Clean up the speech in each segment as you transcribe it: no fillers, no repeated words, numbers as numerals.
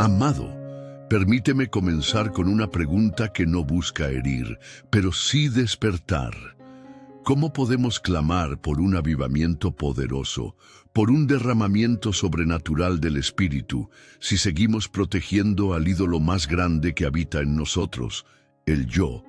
Amado, permíteme comenzar con una pregunta que no busca herir, pero sí despertar. ¿Cómo podemos clamar por un avivamiento poderoso, por un derramamiento sobrenatural del Espíritu, si seguimos protegiendo al ídolo más grande que habita en nosotros, el yo?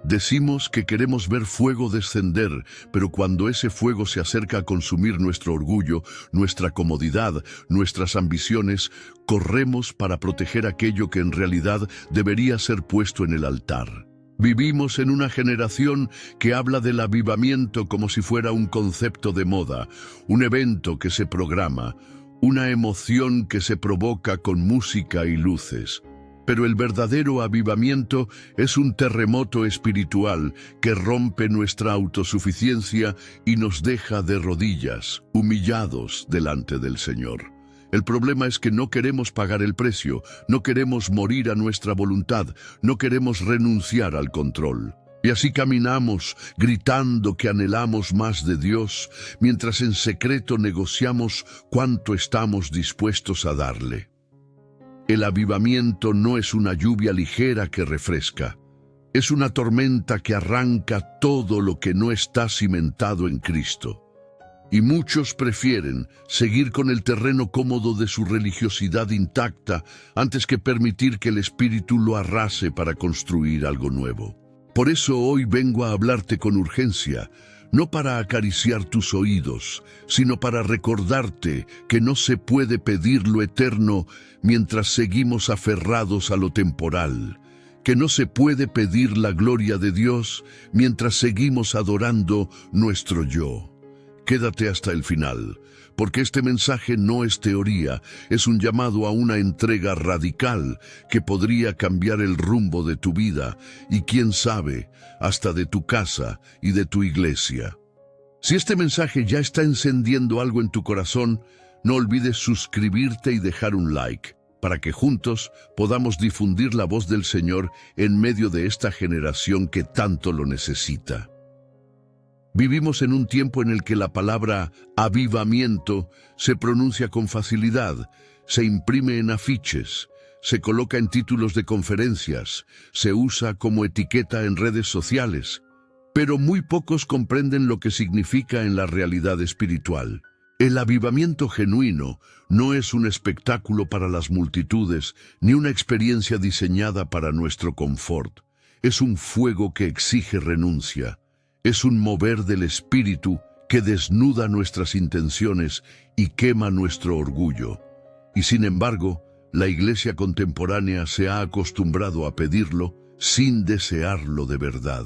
Decimos que queremos ver fuego descender, pero cuando ese fuego se acerca a consumir nuestro orgullo, nuestra comodidad, nuestras ambiciones, corremos para proteger aquello que en realidad debería ser puesto en el altar. Vivimos en una generación que habla del avivamiento como si fuera un concepto de moda, un evento que se programa, una emoción que se provoca con música y luces. Pero el verdadero avivamiento es un terremoto espiritual que rompe nuestra autosuficiencia y nos deja de rodillas, humillados delante del Señor. El problema es que no queremos pagar el precio, no queremos morir a nuestra voluntad, no queremos renunciar al control. Y así caminamos, gritando que anhelamos más de Dios, mientras en secreto negociamos cuánto estamos dispuestos a darle. El avivamiento no es una lluvia ligera que refresca, es una tormenta que arranca todo lo que no está cimentado en Cristo. Y muchos prefieren seguir con el terreno cómodo de su religiosidad intacta antes que permitir que el Espíritu lo arrase para construir algo nuevo. Por eso hoy vengo a hablarte con urgencia, no para acariciar tus oídos, sino para recordarte que no se puede pedir lo eterno mientras seguimos aferrados a lo temporal, que no se puede pedir la gloria de Dios mientras seguimos adorando nuestro yo. Quédate hasta el final, porque este mensaje no es teoría, es un llamado a una entrega radical que podría cambiar el rumbo de tu vida y, quién sabe, hasta de tu casa y de tu iglesia. Si este mensaje ya está encendiendo algo en tu corazón, no olvides suscribirte y dejar un like, para que juntos podamos difundir la voz del Señor en medio de esta generación que tanto lo necesita. Vivimos en un tiempo en el que la palabra avivamiento se pronuncia con facilidad, se imprime en afiches, se coloca en títulos de conferencias, se usa como etiqueta en redes sociales, pero muy pocos comprenden lo que significa en la realidad espiritual. El avivamiento genuino no es un espectáculo para las multitudes, ni una experiencia diseñada para nuestro confort. Es un fuego que exige renuncia. Es un mover del Espíritu que desnuda nuestras intenciones y quema nuestro orgullo. Y sin embargo, la Iglesia contemporánea se ha acostumbrado a pedirlo sin desearlo de verdad.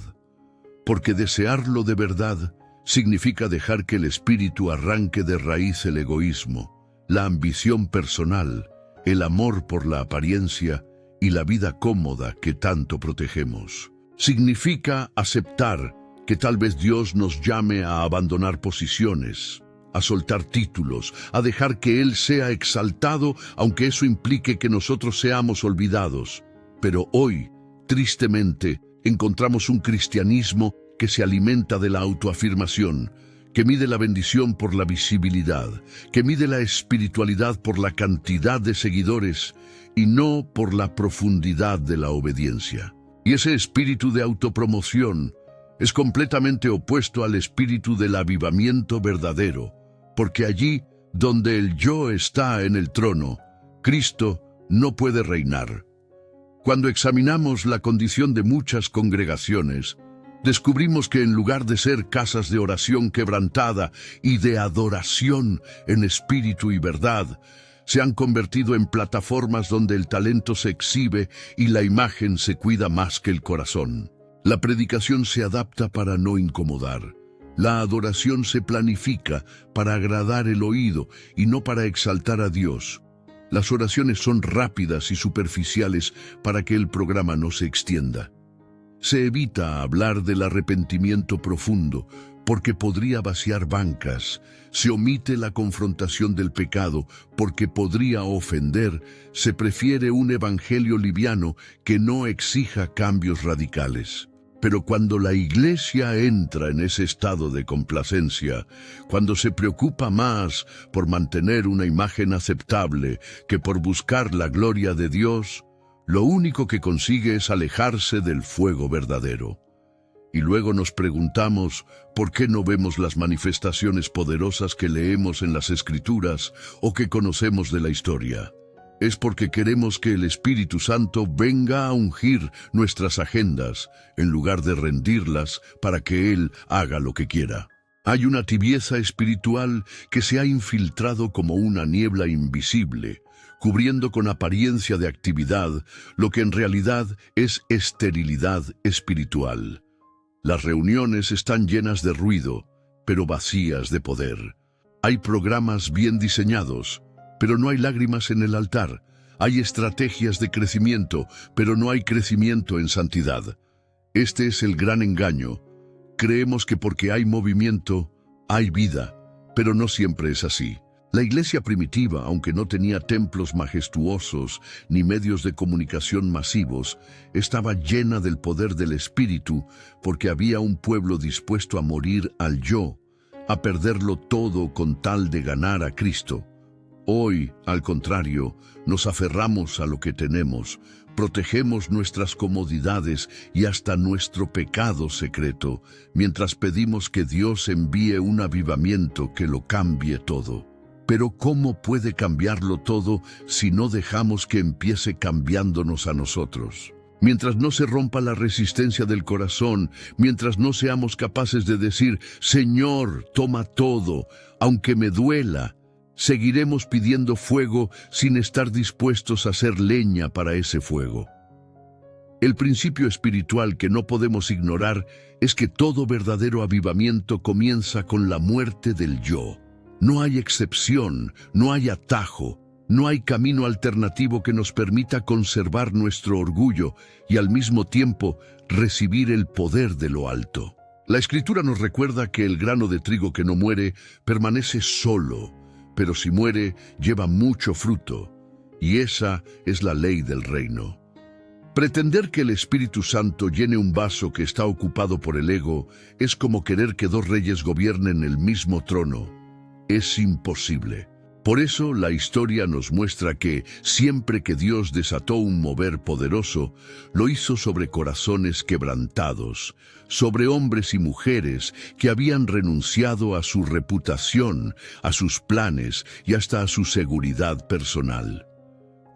Porque desearlo de verdad significa dejar que el Espíritu arranque de raíz el egoísmo, la ambición personal, el amor por la apariencia y la vida cómoda que tanto protegemos. Significa aceptar que tal vez Dios nos llame a abandonar posiciones, a soltar títulos, a dejar que Él sea exaltado, aunque eso implique que nosotros seamos olvidados. Pero hoy, tristemente, encontramos un cristianismo que se alimenta de la autoafirmación, que mide la bendición por la visibilidad, que mide la espiritualidad por la cantidad de seguidores y no por la profundidad de la obediencia. Y ese espíritu de autopromoción es completamente opuesto al espíritu del avivamiento verdadero, porque allí donde el yo está en el trono, Cristo no puede reinar. Cuando examinamos la condición de muchas congregaciones, descubrimos que en lugar de ser casas de oración quebrantada y de adoración en espíritu y verdad, se han convertido en plataformas donde el talento se exhibe y la imagen se cuida más que el corazón. La predicación se adapta para no incomodar. La adoración se planifica para agradar el oído y no para exaltar a Dios. Las oraciones son rápidas y superficiales para que el programa no se extienda. Se evita hablar del arrepentimiento profundo porque podría vaciar bancas. Se omite la confrontación del pecado porque podría ofender. Se prefiere un evangelio liviano que no exija cambios radicales. Pero cuando la iglesia entra en ese estado de complacencia, cuando se preocupa más por mantener una imagen aceptable que por buscar la gloria de Dios, lo único que consigue es alejarse del fuego verdadero. Y luego nos preguntamos por qué no vemos las manifestaciones poderosas que leemos en las Escrituras o que conocemos de la historia. Es porque queremos que el Espíritu Santo venga a ungir nuestras agendas, en lugar de rendirlas para que Él haga lo que quiera. Hay una tibieza espiritual que se ha infiltrado como una niebla invisible, cubriendo con apariencia de actividad lo que en realidad es esterilidad espiritual. Las reuniones están llenas de ruido, pero vacías de poder. Hay programas bien diseñados, pero no hay lágrimas en el altar. Hay estrategias de crecimiento, pero no hay crecimiento en santidad. Este es el gran engaño. Creemos que porque hay movimiento, hay vida, pero no siempre es así. La iglesia primitiva, aunque no tenía templos majestuosos ni medios de comunicación masivos, estaba llena del poder del Espíritu porque había un pueblo dispuesto a morir al yo, a perderlo todo con tal de ganar a Cristo. Hoy, al contrario, nos aferramos a lo que tenemos, protegemos nuestras comodidades y hasta nuestro pecado secreto, mientras pedimos que Dios envíe un avivamiento que lo cambie todo. Pero ¿cómo puede cambiarlo todo si no dejamos que empiece cambiándonos a nosotros? Mientras no se rompa la resistencia del corazón, mientras no seamos capaces de decir, Señor, toma todo, aunque me duela, seguiremos pidiendo fuego sin estar dispuestos a hacer leña para ese fuego. El principio espiritual que no podemos ignorar es que todo verdadero avivamiento comienza con la muerte del yo. No hay excepción, no hay atajo, no hay camino alternativo que nos permita conservar nuestro orgullo y al mismo tiempo recibir el poder de lo alto. La Escritura nos recuerda que el grano de trigo que no muere permanece solo, pero si muere lleva mucho fruto, y esa es la ley del reino. Pretender que el Espíritu Santo llene un vaso que está ocupado por el ego es como querer que dos reyes gobiernen el mismo trono. Es imposible. Por eso la historia nos muestra que siempre que Dios desató un mover poderoso, lo hizo sobre corazones quebrantados, sobre hombres y mujeres que habían renunciado a su reputación, a sus planes y hasta a su seguridad personal.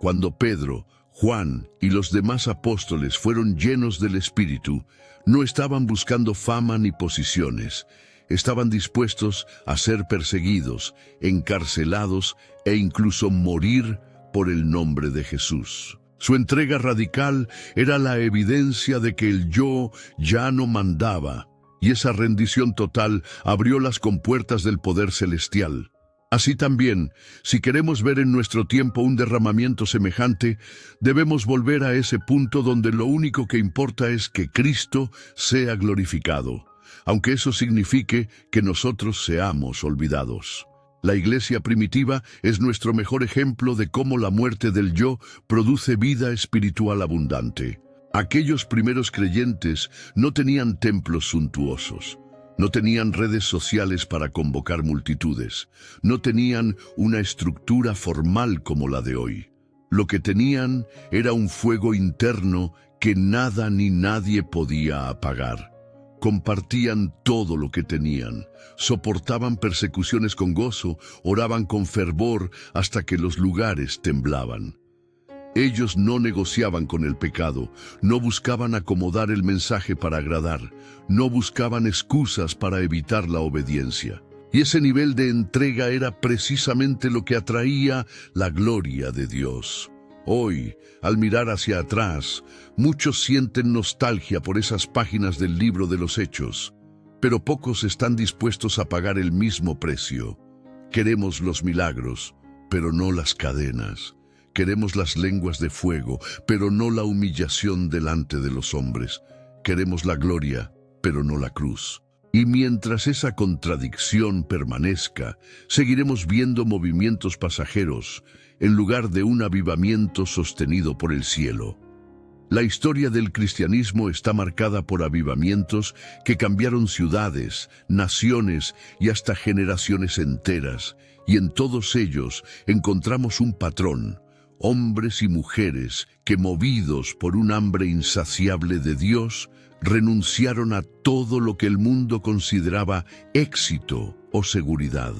Cuando Pedro, Juan y los demás apóstoles fueron llenos del Espíritu, no estaban buscando fama ni posiciones. Estaban dispuestos a ser perseguidos, encarcelados e incluso morir por el nombre de Jesús. Su entrega radical era la evidencia de que el yo ya no mandaba, y esa rendición total abrió las compuertas del poder celestial. Así también, si queremos ver en nuestro tiempo un derramamiento semejante, debemos volver a ese punto donde lo único que importa es que Cristo sea glorificado, aunque eso signifique que nosotros seamos olvidados. La iglesia primitiva es nuestro mejor ejemplo de cómo la muerte del yo produce vida espiritual abundante. Aquellos primeros creyentes no tenían templos suntuosos, no tenían redes sociales para convocar multitudes, no tenían una estructura formal como la de hoy. Lo que tenían era un fuego interno que nada ni nadie podía apagar. Compartían todo lo que tenían, soportaban persecuciones con gozo, oraban con fervor hasta que los lugares temblaban. Ellos no negociaban con el pecado, no buscaban acomodar el mensaje para agradar, no buscaban excusas para evitar la obediencia. Y ese nivel de entrega era precisamente lo que atraía la gloria de Dios. Hoy, al mirar hacia atrás, muchos sienten nostalgia por esas páginas del libro de los Hechos, pero pocos están dispuestos a pagar el mismo precio. Queremos los milagros, pero no las cadenas. Queremos las lenguas de fuego, pero no la humillación delante de los hombres. Queremos la gloria, pero no la cruz. Y mientras esa contradicción permanezca, seguiremos viendo movimientos pasajeros en lugar de un avivamiento sostenido por el cielo. La historia del cristianismo está marcada por avivamientos que cambiaron ciudades, naciones y hasta generaciones enteras, y en todos ellos encontramos un patrón: hombres y mujeres que, movidos por un hambre insaciable de Dios, renunciaron a todo lo que el mundo consideraba éxito o seguridad.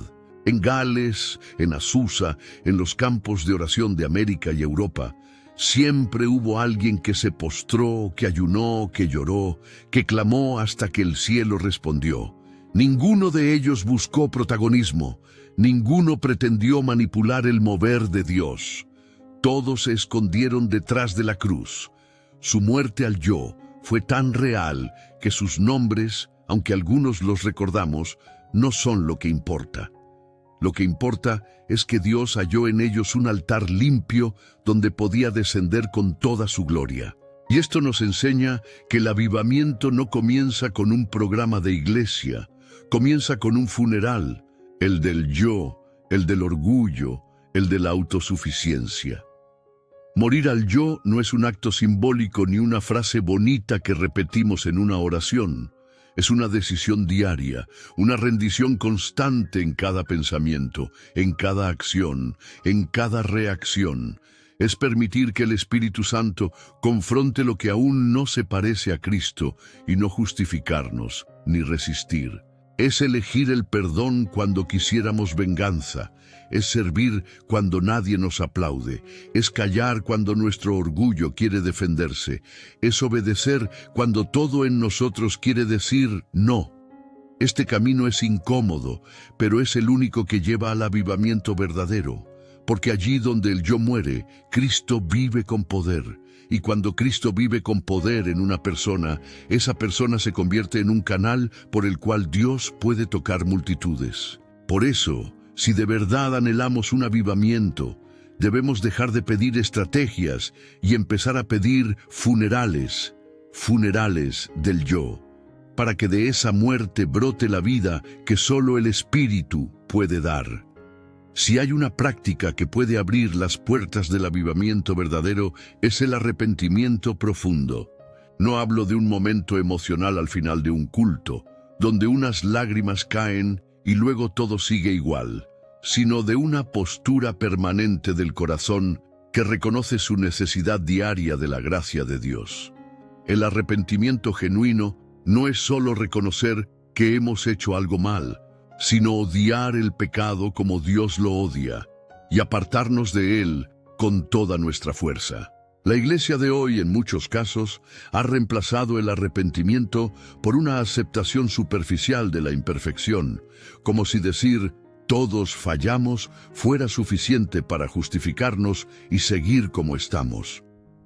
En Gales, en Azusa, en los campos de oración de América y Europa, siempre hubo alguien que se postró, que ayunó, que lloró, que clamó hasta que el cielo respondió. Ninguno de ellos buscó protagonismo, ninguno pretendió manipular el mover de Dios. Todos se escondieron detrás de la cruz. Su muerte al yo fue tan real que sus nombres, aunque algunos los recordamos, no son lo que importa. Lo que importa es que Dios halló en ellos un altar limpio donde podía descender con toda su gloria. Y esto nos enseña que el avivamiento no comienza con un programa de iglesia, comienza con un funeral, el del yo, el del orgullo, el de la autosuficiencia. Morir al yo no es un acto simbólico ni una frase bonita que repetimos en una oración. Es una decisión diaria, una rendición constante en cada pensamiento, en cada acción, en cada reacción. Es permitir que el Espíritu Santo confronte lo que aún no se parece a Cristo y no justificarnos ni resistir. Es elegir el perdón cuando quisiéramos venganza. Es servir cuando nadie nos aplaude. Es callar cuando nuestro orgullo quiere defenderse. Es obedecer cuando todo en nosotros quiere decir no. Este camino es incómodo, pero es el único que lleva al avivamiento verdadero. Porque allí donde el yo muere, Cristo vive con poder. Y cuando Cristo vive con poder en una persona, esa persona se convierte en un canal por el cual Dios puede tocar multitudes. Por eso, si de verdad anhelamos un avivamiento, debemos dejar de pedir estrategias y empezar a pedir funerales del yo, para que de esa muerte brote la vida que solo el Espíritu puede dar. Si hay una práctica que puede abrir las puertas del avivamiento verdadero, es el arrepentimiento profundo. No hablo de un momento emocional al final de un culto, donde unas lágrimas caen y luego todo sigue igual, sino de una postura permanente del corazón que reconoce su necesidad diaria de la gracia de Dios. El arrepentimiento genuino no es solo reconocer que hemos hecho algo mal, sino odiar el pecado como Dios lo odia y apartarnos de él con toda nuestra fuerza. La iglesia de hoy, en muchos casos, ha reemplazado el arrepentimiento por una aceptación superficial de la imperfección, como si decir todos fallamos fuera suficiente para justificarnos y seguir como estamos.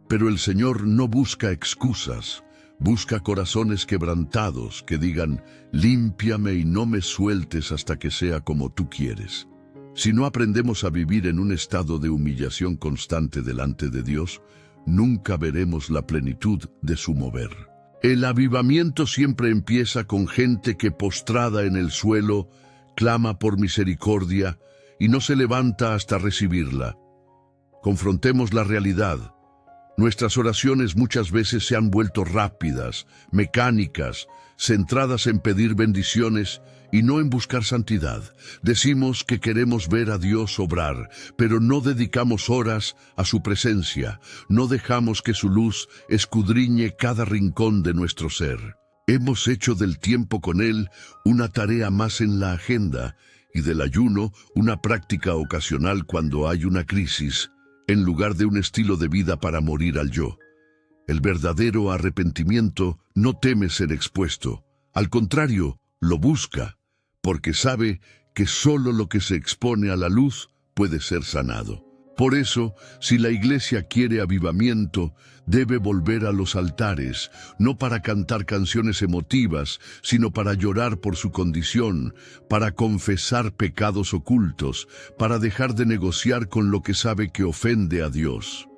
Pero el Señor no busca excusas. Busca corazones quebrantados que digan, límpiame y no me sueltes hasta que sea como tú quieres. Si no aprendemos a vivir en un estado de humillación constante delante de Dios, nunca veremos la plenitud de su mover. El avivamiento siempre empieza con gente que, postrada en el suelo, clama por misericordia y no se levanta hasta recibirla. Confrontemos la realidad. Nuestras oraciones muchas veces se han vuelto rápidas, mecánicas, centradas en pedir bendiciones y no en buscar santidad. Decimos que queremos ver a Dios obrar, pero no dedicamos horas a su presencia, no dejamos que su luz escudriñe cada rincón de nuestro ser. Hemos hecho del tiempo con Él una tarea más en la agenda y del ayuno una práctica ocasional cuando hay una crisis, en lugar de un estilo de vida para morir al yo. El verdadero arrepentimiento no teme ser expuesto. Al contrario, lo busca, porque sabe que solo lo que se expone a la luz puede ser sanado. Por eso, si la iglesia quiere avivamiento, debe volver a los altares, no para cantar canciones emotivas, sino para llorar por su condición, para confesar pecados ocultos, para dejar de negociar con lo que sabe que ofende a Dios.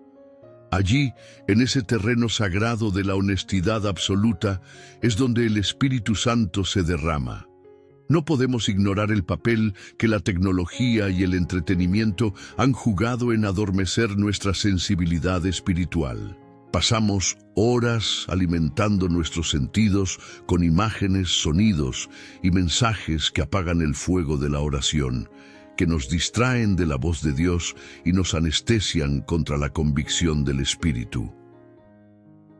Allí, en ese terreno sagrado de la honestidad absoluta, es donde el Espíritu Santo se derrama. No podemos ignorar el papel que la tecnología y el entretenimiento han jugado en adormecer nuestra sensibilidad espiritual. Pasamos horas alimentando nuestros sentidos con imágenes, sonidos y mensajes que apagan el fuego de la oración, que nos distraen de la voz de Dios y nos anestesian contra la convicción del Espíritu.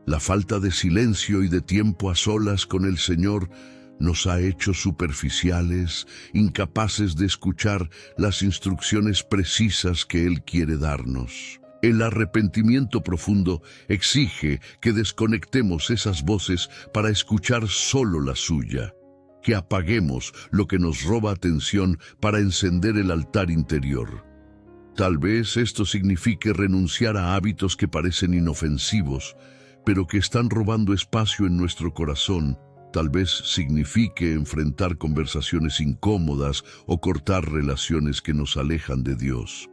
La falta de silencio y de tiempo a solas con el Señor nos ha hecho superficiales, incapaces de escuchar las instrucciones precisas que Él quiere darnos. El arrepentimiento profundo exige que desconectemos esas voces para escuchar solo la suya, que apaguemos lo que nos roba atención para encender el altar interior. Tal vez esto signifique renunciar a hábitos que parecen inofensivos, pero que están robando espacio en nuestro corazón. Tal vez signifique enfrentar conversaciones incómodas o cortar relaciones que nos alejan de Dios.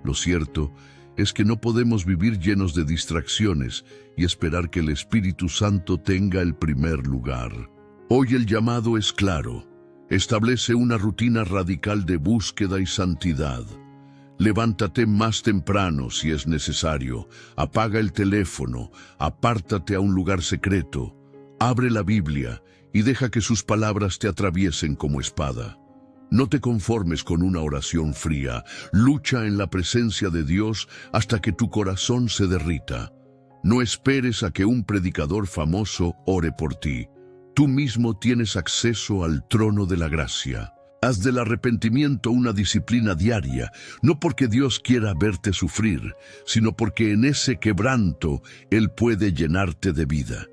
Lo cierto es que no podemos vivir llenos de distracciones y esperar que el Espíritu Santo tenga el primer lugar. Hoy el llamado es claro. Establece una rutina radical de búsqueda y santidad. Levántate más temprano si es necesario, apaga el teléfono, apártate a un lugar secreto, abre la Biblia y deja que sus palabras te atraviesen como espada. No te conformes con una oración fría, lucha en la presencia de Dios hasta que tu corazón se derrita. No esperes a que un predicador famoso ore por ti. Tú mismo tienes acceso al trono de la gracia. Haz del arrepentimiento una disciplina diaria, no porque Dios quiera verte sufrir, sino porque en ese quebranto Él puede llenarte de vida.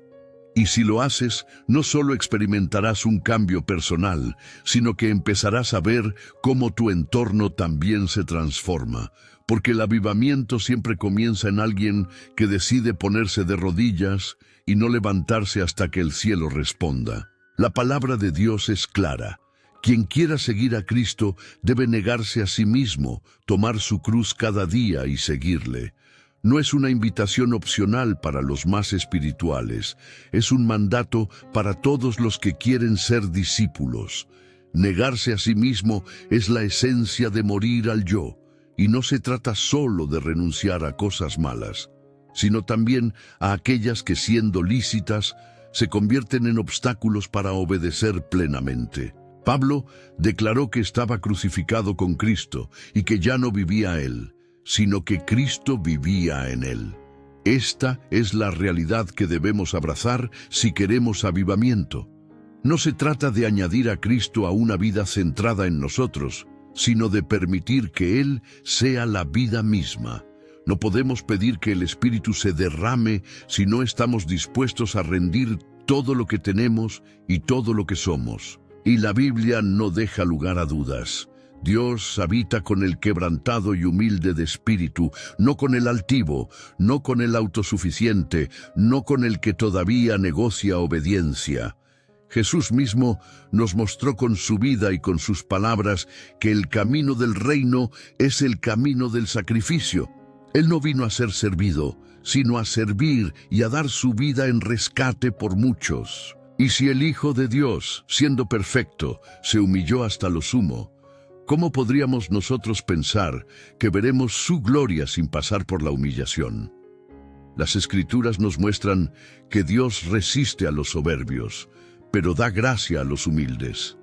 Y si lo haces, no solo experimentarás un cambio personal, sino que empezarás a ver cómo tu entorno también se transforma, porque el avivamiento siempre comienza en alguien que decide ponerse de rodillas y no levantarse hasta que el cielo responda. La palabra de Dios es clara. Quien quiera seguir a Cristo debe negarse a sí mismo, tomar su cruz cada día y seguirle. No es una invitación opcional para los más espirituales, es un mandato para todos los que quieren ser discípulos. Negarse a sí mismo es la esencia de morir al yo, y no se trata solo de renunciar a cosas malas, sino también a aquellas que, siendo lícitas, se convierten en obstáculos para obedecer plenamente. Pablo declaró que estaba crucificado con Cristo y que ya no vivía él, sino que Cristo vivía en él. Esta es la realidad que debemos abrazar si queremos avivamiento. No se trata de añadir a Cristo a una vida centrada en nosotros, sino de permitir que Él sea la vida misma. No podemos pedir que el Espíritu se derrame si no estamos dispuestos a rendir todo lo que tenemos y todo lo que somos. Y la Biblia no deja lugar a dudas. Dios habita con el quebrantado y humilde de espíritu, no con el altivo, no con el autosuficiente, no con el que todavía negocia obediencia. Jesús mismo nos mostró con su vida y con sus palabras que el camino del reino es el camino del sacrificio. Él no vino a ser servido, sino a servir y a dar su vida en rescate por muchos. Y si el Hijo de Dios, siendo perfecto, se humilló hasta lo sumo, ¿cómo podríamos nosotros pensar que veremos su gloria sin pasar por la humillación? Las Escrituras nos muestran que Dios resiste a los soberbios, pero da gracia a los humildes.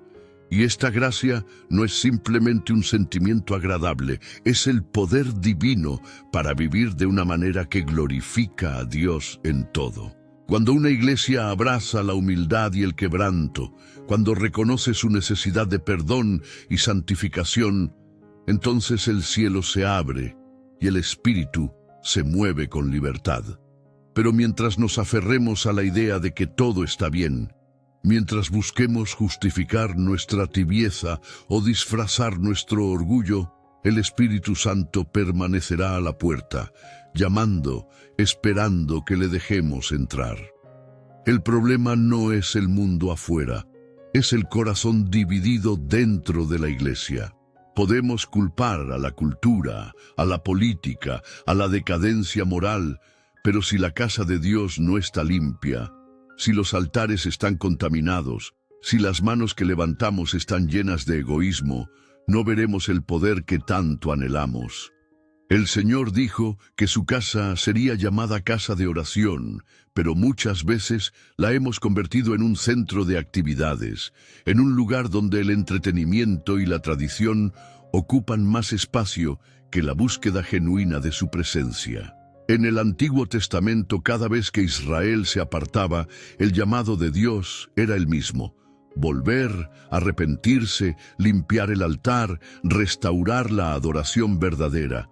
Y esta gracia no es simplemente un sentimiento agradable, es el poder divino para vivir de una manera que glorifica a Dios en todo. Cuando una iglesia abraza la humildad y el quebranto, cuando reconoce su necesidad de perdón y santificación, entonces el cielo se abre y el Espíritu se mueve con libertad. Pero mientras nos aferremos a la idea de que todo está bien, mientras busquemos justificar nuestra tibieza o disfrazar nuestro orgullo, el Espíritu Santo permanecerá a la puerta, llamando, esperando que le dejemos entrar. El problema no es el mundo afuera, es el corazón dividido dentro de la iglesia. Podemos culpar a la cultura, a la política, a la decadencia moral, pero si la casa de Dios no está limpia, si los altares están contaminados, si las manos que levantamos están llenas de egoísmo, no veremos el poder que tanto anhelamos. El Señor dijo que su casa sería llamada casa de oración, pero muchas veces la hemos convertido en un centro de actividades, en un lugar donde el entretenimiento y la tradición ocupan más espacio que la búsqueda genuina de su presencia. En el Antiguo Testamento, cada vez que Israel se apartaba, el llamado de Dios era el mismo: volver, arrepentirse, limpiar el altar, restaurar la adoración verdadera.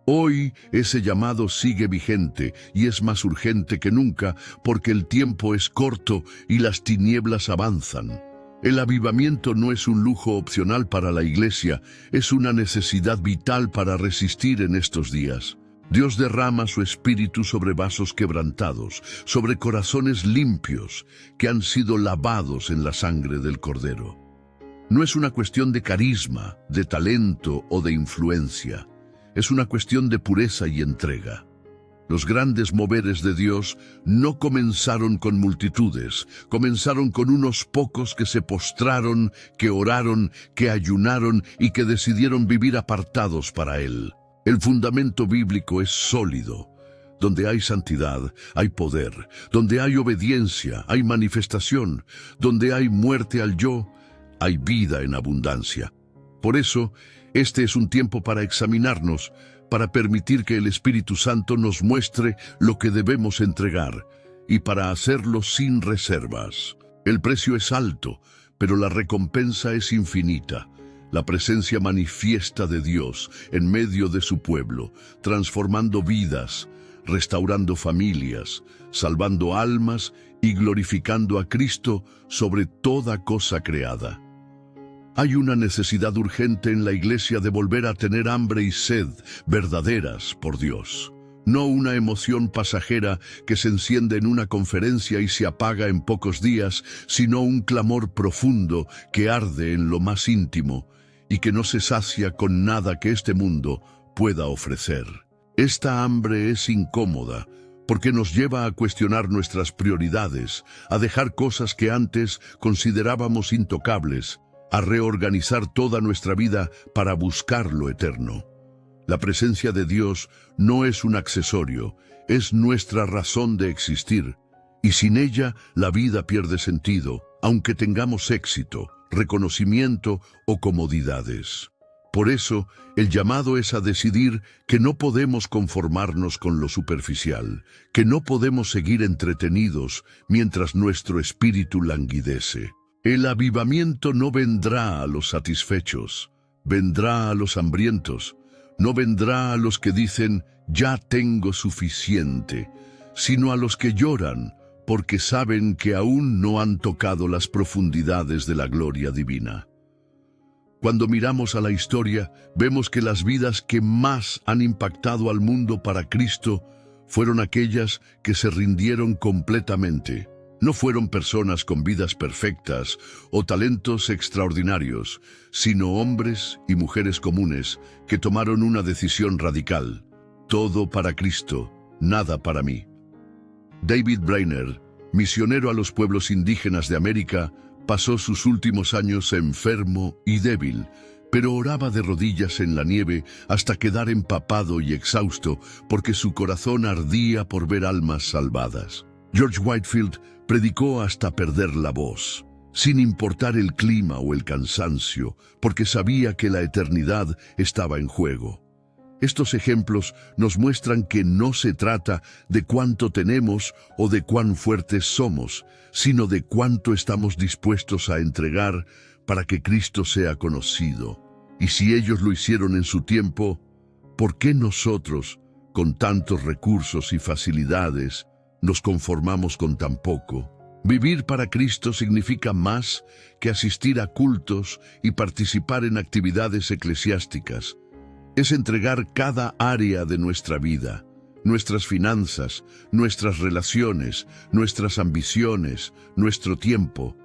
Hoy ese llamado sigue vigente y es más urgente que nunca porque el tiempo es corto y las tinieblas avanzan. El avivamiento no es un lujo opcional para la Iglesia, es una necesidad vital para resistir en estos días. Dios derrama su espíritu sobre vasos quebrantados, sobre corazones limpios que han sido lavados en la sangre del Cordero. No es una cuestión de carisma, de talento o de influencia. Es una cuestión de pureza y entrega. Los grandes moveres de Dios no comenzaron con multitudes, comenzaron con unos pocos que se postraron, que oraron, que ayunaron y que decidieron vivir apartados para Él. El fundamento bíblico es sólido. Donde hay santidad, hay poder. Donde hay obediencia, hay manifestación. Donde hay muerte al yo, hay vida en abundancia. Por eso, este es un tiempo para examinarnos, para permitir que el Espíritu Santo nos muestre lo que debemos entregar y para hacerlo sin reservas. El precio es alto, pero la recompensa es infinita. La presencia manifiesta de Dios en medio de su pueblo, transformando vidas, restaurando familias, salvando almas y glorificando a Cristo sobre toda cosa creada. Hay una necesidad urgente en la Iglesia de volver a tener hambre y sed verdaderas por Dios. No una emoción pasajera que se enciende en una conferencia y se apaga en pocos días, sino un clamor profundo que arde en lo más íntimo y que no se sacia con nada que este mundo pueda ofrecer. Esta hambre es incómoda porque nos lleva a cuestionar nuestras prioridades, a dejar cosas que antes considerábamos intocables, a reorganizar toda nuestra vida para buscar lo eterno. La presencia de Dios no es un accesorio, es nuestra razón de existir, y sin ella la vida pierde sentido, aunque tengamos éxito, reconocimiento o comodidades. Por eso, el llamado es a decidir que no podemos conformarnos con lo superficial, que no podemos seguir entretenidos mientras nuestro espíritu languidece. El avivamiento no vendrá a los satisfechos, vendrá a los hambrientos, no vendrá a los que dicen, ya tengo suficiente, sino a los que lloran, porque saben que aún no han tocado las profundidades de la gloria divina. Cuando miramos a la historia, vemos que las vidas que más han impactado al mundo para Cristo fueron aquellas que se rindieron completamente. No fueron personas con vidas perfectas o talentos extraordinarios, sino hombres y mujeres comunes que tomaron una decisión radical. Todo para Cristo, nada para mí. David Brainerd, misionero a los pueblos indígenas de América, pasó sus últimos años enfermo y débil, pero oraba de rodillas en la nieve hasta quedar empapado y exhausto porque su corazón ardía por ver almas salvadas. George Whitefield predicó hasta perder la voz, sin importar el clima o el cansancio, porque sabía que la eternidad estaba en juego. Estos ejemplos nos muestran que no se trata de cuánto tenemos o de cuán fuertes somos, sino de cuánto estamos dispuestos a entregar para que Cristo sea conocido. Y si ellos lo hicieron en su tiempo, ¿por qué nosotros, con tantos recursos y facilidades, nos conformamos con tan poco? Vivir para Cristo significa más que asistir a cultos y participar en actividades eclesiásticas. Es entregar cada área de nuestra vida, nuestras finanzas, nuestras relaciones, nuestras ambiciones, nuestro tiempo.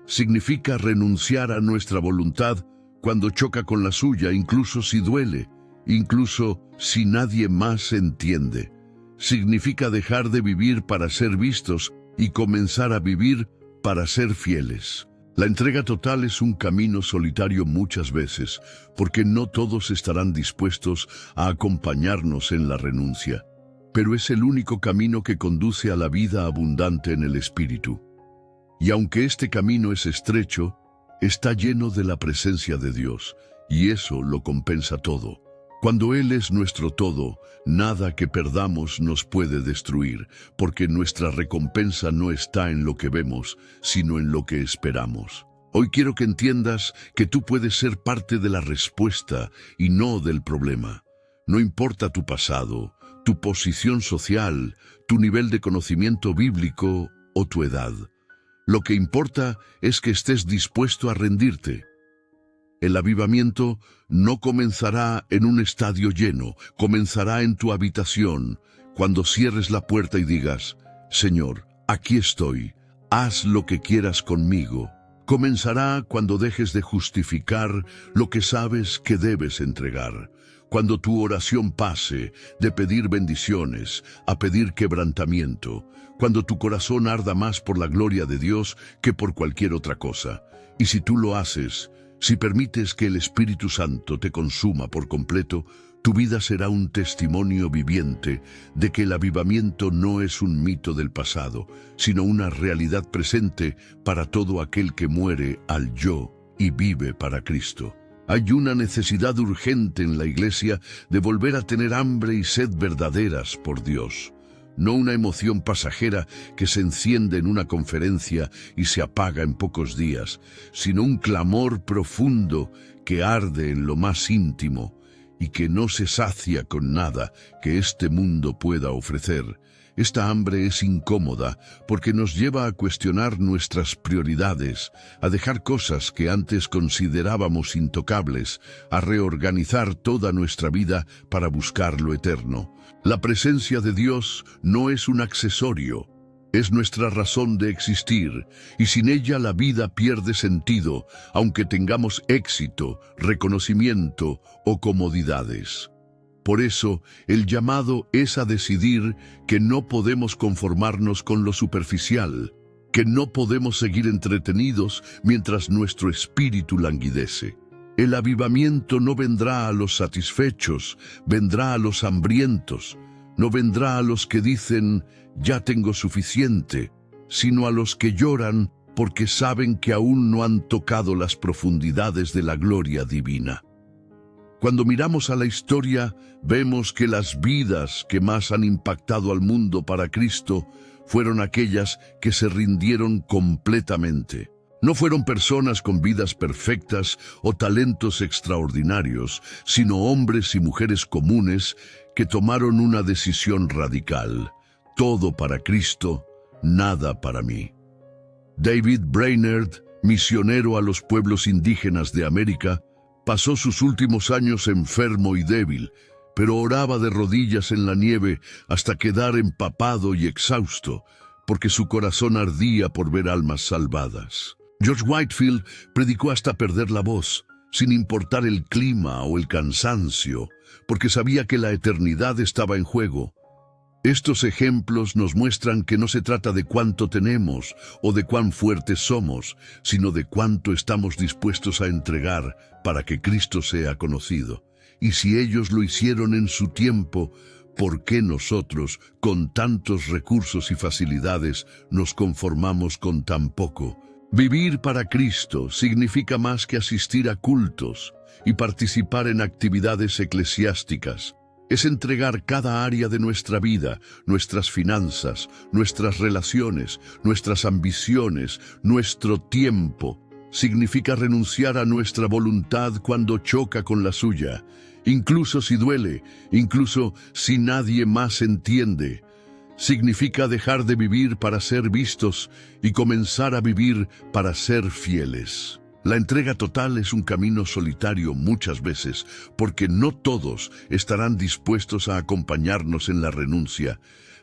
Significa renunciar a nuestra voluntad cuando choca con la suya, incluso si duele, incluso si nadie más entiende. Significa dejar de vivir para ser vistos y comenzar a vivir para ser fieles. La entrega total es un camino solitario muchas veces, porque no todos estarán dispuestos a acompañarnos en la renuncia. Pero es el único camino que conduce a la vida abundante en el Espíritu. Y aunque este camino es estrecho, está lleno de la presencia de Dios, y eso lo compensa todo. Cuando Él es nuestro todo, nada que perdamos nos puede destruir, porque nuestra recompensa no está en lo que vemos, sino en lo que esperamos. Hoy quiero que entiendas que tú puedes ser parte de la respuesta y no del problema. No importa tu pasado, tu posición social, tu nivel de conocimiento bíblico o tu edad. Lo que importa es que estés dispuesto a rendirte. El avivamiento no comenzará en un estadio lleno, comenzará en tu habitación, cuando cierres la puerta y digas, Señor, aquí estoy, haz lo que quieras conmigo. Comenzará cuando dejes de justificar lo que sabes que debes entregar. Cuando tu oración pase de pedir bendiciones a pedir quebrantamiento, cuando tu corazón arda más por la gloria de Dios que por cualquier otra cosa. Y si tú lo haces, si permites que el Espíritu Santo te consuma por completo, tu vida será un testimonio viviente de que el avivamiento no es un mito del pasado, sino una realidad presente para todo aquel que muere al yo y vive para Cristo. Hay una necesidad urgente en la iglesia de volver a tener hambre y sed verdaderas por Dios. No una emoción pasajera que se enciende en una conferencia y se apaga en pocos días, sino un clamor profundo que arde en lo más íntimo y que no se sacia con nada que este mundo pueda ofrecer. Esta hambre es incómoda porque nos lleva a cuestionar nuestras prioridades, a dejar cosas que antes considerábamos intocables, a reorganizar toda nuestra vida para buscar lo eterno. La presencia de Dios no es un accesorio, es nuestra razón de existir, y sin ella la vida pierde sentido, aunque tengamos éxito, reconocimiento o comodidades. Por eso, el llamado es a decidir que no podemos conformarnos con lo superficial, que no podemos seguir entretenidos mientras nuestro espíritu languidece. El avivamiento no vendrá a los satisfechos, vendrá a los hambrientos, no vendrá a los que dicen, ya tengo suficiente, sino a los que lloran porque saben que aún no han tocado las profundidades de la gloria divina. Cuando miramos a la historia, vemos que las vidas que más han impactado al mundo para Cristo fueron aquellas que se rindieron completamente. No fueron personas con vidas perfectas o talentos extraordinarios, sino hombres y mujeres comunes que tomaron una decisión radical. Todo para Cristo, nada para mí. David Brainerd, misionero a los pueblos indígenas de América, pasó sus últimos años enfermo y débil, pero oraba de rodillas en la nieve hasta quedar empapado y exhausto, porque su corazón ardía por ver almas salvadas. George Whitefield predicó hasta perder la voz, sin importar el clima o el cansancio, porque sabía que la eternidad estaba en juego. Estos ejemplos nos muestran que no se trata de cuánto tenemos o de cuán fuertes somos, sino de cuánto estamos dispuestos a entregar para que Cristo sea conocido. Y si ellos lo hicieron en su tiempo, ¿por qué nosotros, con tantos recursos y facilidades, nos conformamos con tan poco? Vivir para Cristo significa más que asistir a cultos y participar en actividades eclesiásticas. Es entregar cada área de nuestra vida, nuestras finanzas, nuestras relaciones, nuestras ambiciones, nuestro tiempo. Significa renunciar a nuestra voluntad cuando choca con la suya, incluso si duele, incluso si nadie más entiende. Significa dejar de vivir para ser vistos y comenzar a vivir para ser fieles. La entrega total es un camino solitario muchas veces, porque no todos estarán dispuestos a acompañarnos en la renuncia,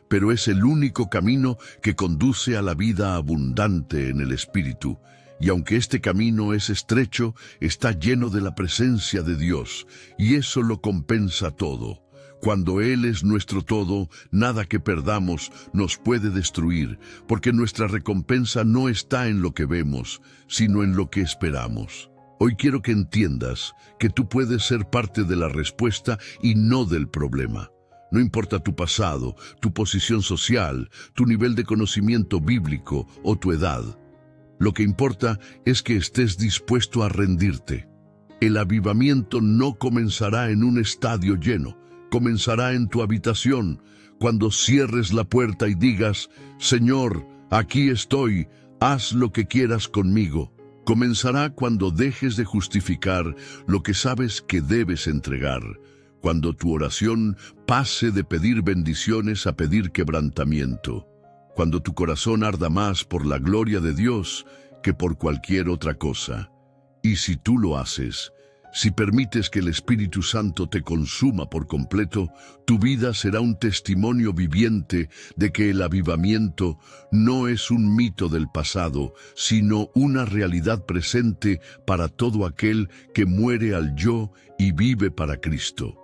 pero es el único camino que conduce a la vida abundante en el Espíritu. Y aunque este camino es estrecho, está lleno de la presencia de Dios, y eso lo compensa todo. Cuando Él es nuestro todo, nada que perdamos nos puede destruir, porque nuestra recompensa no está en lo que vemos, sino en lo que esperamos. Hoy quiero que entiendas que tú puedes ser parte de la respuesta y no del problema. No importa tu pasado, tu posición social, tu nivel de conocimiento bíblico o tu edad. Lo que importa es que estés dispuesto a rendirte. El avivamiento no comenzará en un estadio lleno, comenzará en tu habitación, cuando cierres la puerta y digas, Señor, aquí estoy, haz lo que quieras conmigo. Comenzará cuando dejes de justificar lo que sabes que debes entregar, cuando tu oración pase de pedir bendiciones a pedir quebrantamiento, cuando tu corazón arda más por la gloria de Dios que por cualquier otra cosa. Y si tú lo haces, si permites que el Espíritu Santo te consuma por completo, tu vida será un testimonio viviente de que el avivamiento no es un mito del pasado, sino una realidad presente para todo aquel que muere al yo y vive para Cristo.